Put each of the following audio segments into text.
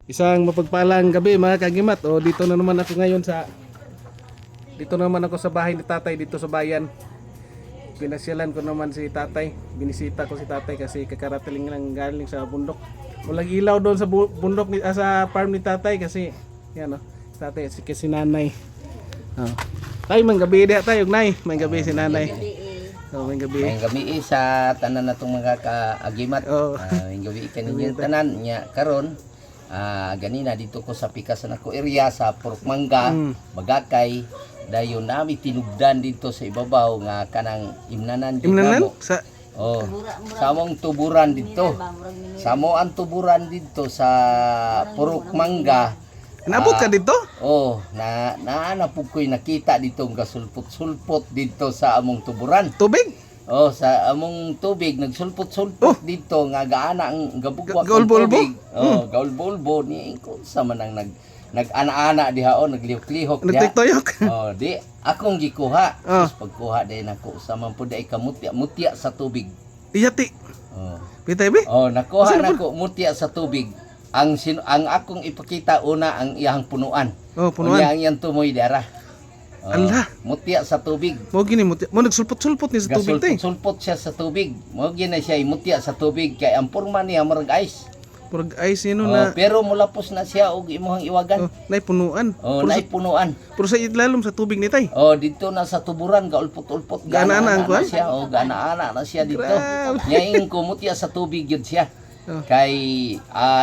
Isang mapagpalang gabi mga kagimat. O dito na naman ako ngayon sa bahay ni Tatay dito sa bayan. Pinasyalan ko naman si Tatay. Binisita ko si Tatay kasi kakaratiling lang galing sa bundok. Walang ilaw doon sa bundok sa farm ni Tatay kasi yan o. Tatay si Nanay. Oh. Tay man gabi dia tayo nay. May gabi si Nanay. Oh, may gabi. May gabi sa tanan natong mga kaagimat. Oh. May gabi kaninyong tanan nya karon. Ganina dito ko sa pikasan ako area sa Purokmanga, Bagakay. Dayon nami tinubdan dito sa ibabaw nga kanang imnanan sa samong tuburan dito. Samo ang tuburan dito sa Purokmanga. Naabot ka dito? Na po ko'y nakita dito nga sulpot-sulpot dito sa among tuburan. Tubig? Sa among tubig nagsulpot-sulpot dito nga gaana ang gabugwak ng Gaulbo-ulbo? tubig. Gaulbo-ulbo ni ko sa man ang nag-ana-ana diha naglihok-lihok diha. Nagtiktoyok. Di akong gikuha. Tapos pagkuha din ako sa man pud ay kamutya sa tubig. Iyati. Bitay be? Nakuha nako mutya sa tubig. Ang akong ipakita una ang iyang punuan. Punuan. Ang iyang tumoy dara. Allah. Mutya sa tubig. Mo gini mutya. Mo nagsulpot-sulpot ni sa tubig tay. Sulpot siya sa tubig. Mo gina siya mutya sa tubig kay ang porma niya murag ice. Purag ice sino na. Pero mulapos na siya og imuhang iwagan. Nay punuan. Nay punuan. Pero sa idlalom sa tubig ni tay. Dito na sa tuburan gaulpot-ulpot Gana-ana ang kuan? siya. Gana-ana na siya dito. Nyaing kumutya sa tubig yun siya. Kay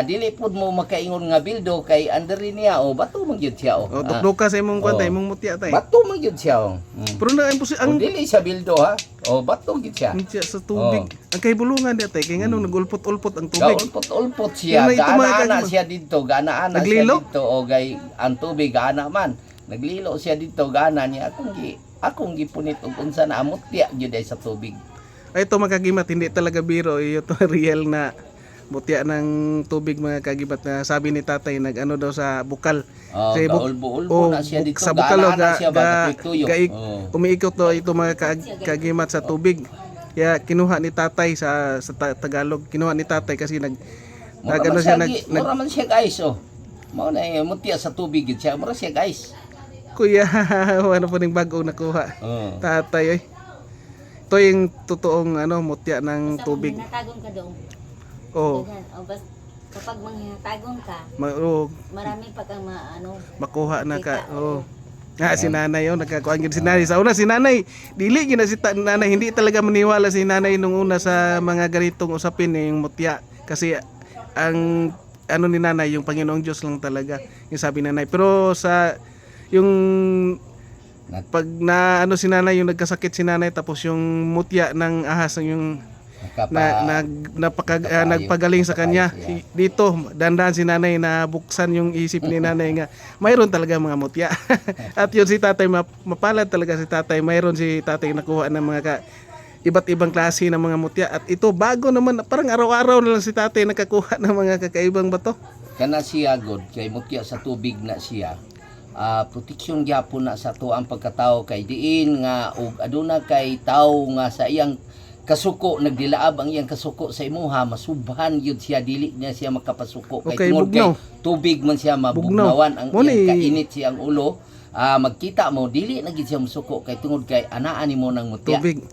dili pud mo makaingon nga bildo kay andiri niya bato man gyud siya Tukduka sa imong kuan tay imong mutya tay. Bato man gyud siya Pero na ang dili sa bildo ha. Bato gyud siya. mutya sa tubig. Ang kahibulungan di tay kay nganong nagulpot-ulpot ang tubig. Gaulpot-ulpot siya. Gana-ana siya dito. Gana-ana siya dito gay ang tubig gana man. Naglilo siya dito gana niya akong gipunit og unsa na amutya gyud sa tubig. Ay ito makagimat hindi talaga biro ito real na mutya ng tubig mga kagibat na sabi ni Tatay nag-ano daw sa bukal. Gaulbo-ulbo na siya dito. Sa bukal na siya umiikot daw ito mga kagimat sa tubig. Kaya kinuha ni Tatay sa Tagalog. Kinuha ni Tatay kasi nag-ano siya mura man siya guys mao na mutya sa tubig gyud siya. Mura siya guys. Kuya, ano po ning bagong nakuha? Tatay ito yung totoong mutya ng tubig. Natagong ka doon. Kapag manghatagong ka, marami pa kang makuha na ka. Si Nanay nagkakuan gid si Nanay. Sa una si Nanay, dili gina si Nanay, hindi talaga maniwala si Nanay nung una sa mga ganitong usapin yung mutya. Kasi ang ni Nanay, yung Panginoong Diyos lang talaga yung sabi ni Nanay. Pero sa yung pag si Nanay, yung nagkasakit si Nanay tapos yung mutya ng ahas yung nagpagaling sa kanya. Dito, dandan si Nanay na buksan yung isip ni Nanay nga mayroon talaga mga mutya. At yun si Tatay, mapalad talaga si Tatay. Mayroon si Tatay nakuha ng mga iba't ibang klase ng mga mutya. At ito, bago naman, parang araw-araw na lang si Tatay nakakuha ng mga kakaibang bato. Kana siya god kay mutya sa tubig na siya. Proteksyon gyapon na sa tuang pagkatao kay diin nga og aduna kay tawo nga sa iyang kasuko nagdilaab ang iyang kasuko sa imuha masubhan yun siya dili niya siya makapasuko kay tungod kay tubig man siya mabugnawan ang iyang kainit siyang ulo magkita mo dili na gid siya masuko kay tungod kay anaan nimo nang mutya tubig.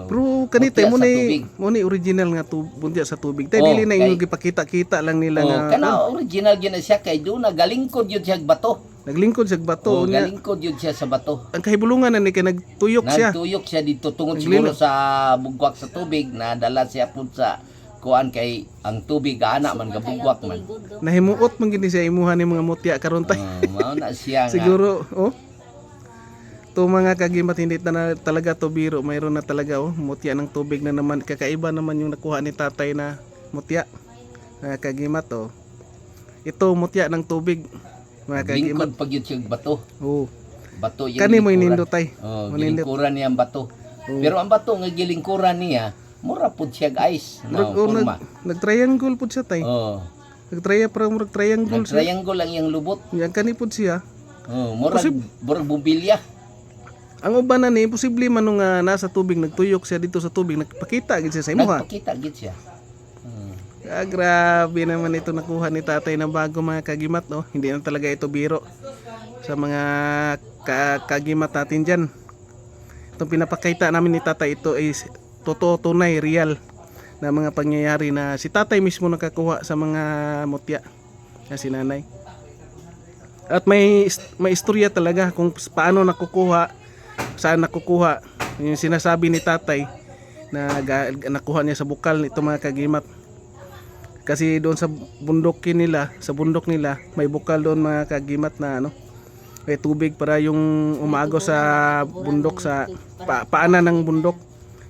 Pero kanita mo ni original nga mutya sa tubig tay dili na inyo gipakita-kita lang nila nga kana original gyud na siya kay do nagalingkod yun siya bato. Naglingkod sa bato niya. Naglingkod yun siya sa bato. Ang kahibulungan na ni kay nagtuyok siya. Nagtuyok siya dito tungod siguro sa bugwak sa tubig na dala siya pud sa kuan kay ang tubig ana man gabugwak man. Nahimuot man gid siya imuha ni mga mutya karon tay. Mao na siya nga. Siguro to mga kagimat hindi talaga to biro, mayroon na talaga mutya ng tubig na naman. Kakaiba naman yung nakuha ni Tatay na mutya. Kagimat ito mutya ng tubig. Lingkod pag yun siya bato. Bato yung kani mo inindo tay. Gilingkuran niya ang bato. Pero ang bato nga gilingkuran niya, mura pud siya guys. Nag-triangle pud siya tay. Nag-triangle siya. Nag-triangle ang iyang lubot. Yan kani pud siya. Murag bubilya. Ang uban na ni posible man nga nasa tubig nagtuyok siya dito sa tubig nagpakita gid siya sa imuha. Nagpakita gid siya. Grabe naman ito nakuha ni tatay ng bago mga kagimat, no? Hindi na talaga ito biro sa mga kagimat natin dyan. Itong pinapakita namin ni tatay, ito is totoo, tunay, real na mga pangyayari na si tatay mismo nakakuha sa mga mutya na si nanay. At may istorya talaga kung paano nakukuha, saan nakukuha. Yung sinasabi ni tatay na nakuha niya sa bukal nito mga kagimat. Kasi doon sa bundok nila, may bukal doon mga kagimat na ano, may tubig para yung umago sa bundok, sa paanan ng bundok,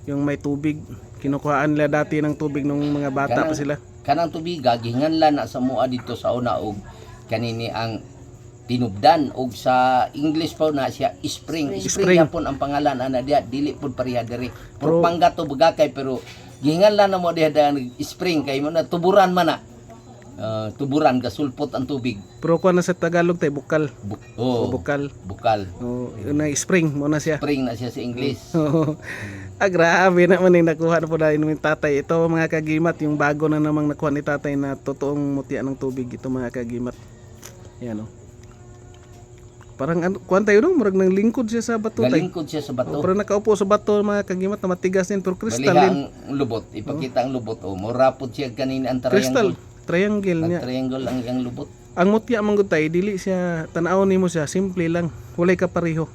yung may tubig. Kinukuhaan nila dati ng tubig nung mga bata pa sila. Kanang tubig ginganlan na sa mua dito sa una og kanini ang tinubdan og sa English pa na siya spring. Spring yapon ang pangalan ana diha, dili pud pareha diri. Pangga to bugakay pero ginganlan na mo diha spring kay mo na tuburan man na. Tuburan gasulpot ang tubig. Pero kuha na sa Tagalog tay bukal. Bukal. Yun na spring mo na siya. Spring na siya sa English. Grabe naman yung nakuha na po na ng tatay. Ito mga kagimat, yung bago na namang nakuha ni tatay na totoong mutya ng tubig. Ito mga kagimat. Yan o. Parang kuhan tayo nung murag nang lingkod siya sa bato. Nalingkod siya sa bato. Parang nakaupo sa bato mga kagimat na matigas din pero kristal din. Ang lubot, ipakita ang lubot. Murapod siya kanina ang Kristal, triangle niya. Triangle ang iyang lubot. Ang mutya man gud tay dili siya tan-aw nimo siya, simple lang. Walay kapareho.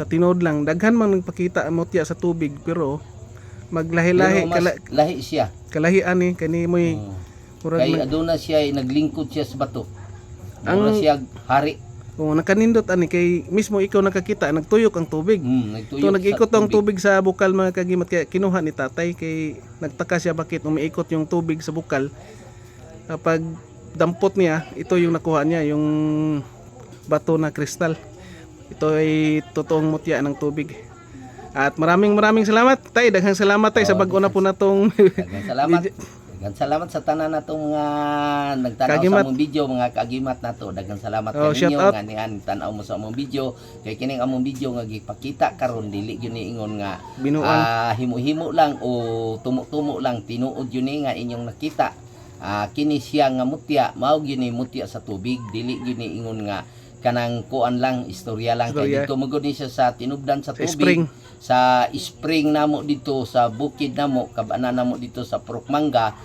Sa tinod lang daghan man nagpakita ang mutya sa tubig pero maglahi-lahi lahi siya. Kalahian ni kani moy murag kay aduna siya naglingkod siya sa bato. Mura siya hari. Nakanindot ani kay mismo ikaw nakakita nagtuyok ang tubig. Ito nag-ikot ang tubig sa bukal mga kagimat kaya kinuha ni tatay kay nagtaka siya bakit umiikot yung tubig sa bukal. Kapag dampot niya, ito yung nakuha niya, yung bato na kristal. Ito ay totoong mutya ng tubig. At maraming salamat tay, daghang salamat tay sa bag-o na po natong salamat. Daghang salamat sa tanan natong mga nagtanaw sa among video, mga kagimat nato. Daghang salamat kaninyo nga nian tan-aw mo sa among video. Kay kining among video nga gipakita karon dili gyud ni ingon nga himo-himo lang o tumo-tumo lang, tinuod yun nga inyong nakita. Kini siya nga mutya, mao gyud ni mutya sa tubig, dili gyud ni ingon nga kanang kuan lang, istorya lang. Kay dito magud ni siya sa tinubdan sa tubig. Sa spring namo dito sa bukid namo, kabana namo dito sa Purokmanga,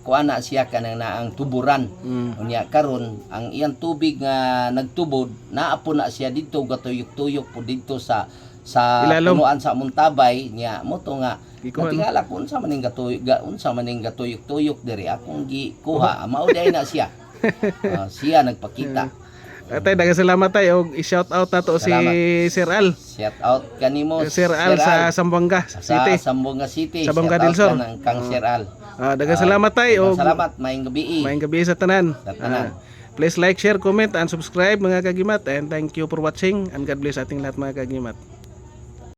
kuan na siya kanang naang tuburan. Unya karon ang iyang tubig nga nagtubod, naa po na siya dito gatuyok-tuyok po dito sa punuan sa Muntabay niya mo to nga tingala ko unsa maning gatuyok-tuyok diri akong gikuha mao day na siya. Siya nagpakita. Tay daghang salamat tay og i-shout out nato si Sir Al. Shout out kanimo Sir Al sa Zamboanga City. Sa Zamboanga City. Sa Zamboanga del Sur. Kang Sir Al. Daghang salamat tay og salamat maayong gabi. Maayong gabi sa tanan. Please like, share, comment and subscribe mga kagimat, and thank you for watching and God bless ating lahat mga kagimat.